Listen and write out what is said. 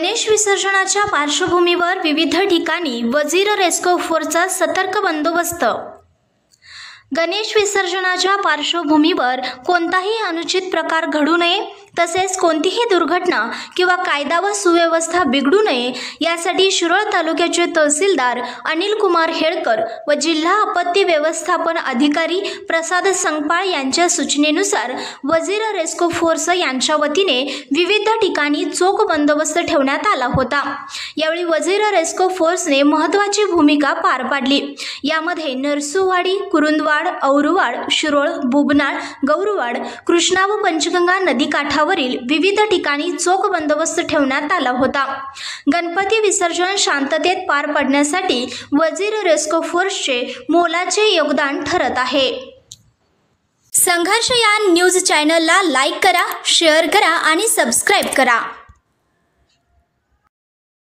गणेश विसर्जनाच्या पार्श्वभूमीवर विविध ठिकाणी वजीर रेस्क्यू फोर्सचा सतर्क बंदोबस्त। गणेश विसर्जनाच्या पार्श्वभूमीवर कोणताही अनुचित प्रकार घडू नये, तसेच कोणतीही दुर्घटना किंवा कायदा व सुव्यवस्था बिघडू नये यासाठी शिरोळ तालुक्याचे तहसीलदार अनिल कुमार हेळकर व जिल्हा आपत्ती व्यवस्थापन अधिकारी प्रसाद संगपाळ यांच्या सूचनेनुसार वजीर रेस्क्यू फोर्स यांच्या वतीने विविध ठिकाणी चोख बंदोबस्त ठेवण्यात आला होता। यावेळी वजीर रेस्क्यू फोर्सने महत्त्वाची भूमिका पार पाडली। यामध्ये नरसुवाडी, कुरुंदवाड, औरुवाड, शिरोळ, बुबनाळ, गौरवाड, कृष्णा व पंचगंगा नदीकाठावरील विविध ठिकाणी चोख बंदोबस्त ठेवण्यात आला होता। गणपती विसर्जन शांततेत पार पडण्यासाठी वजीर रेस्क्यू फोर्सचे मोलाचे योगदान ठरत आहे। संघर्ष या न्यूज चॅनलला लाईक करा, शेअर करा आणि सबस्क्राइब करा।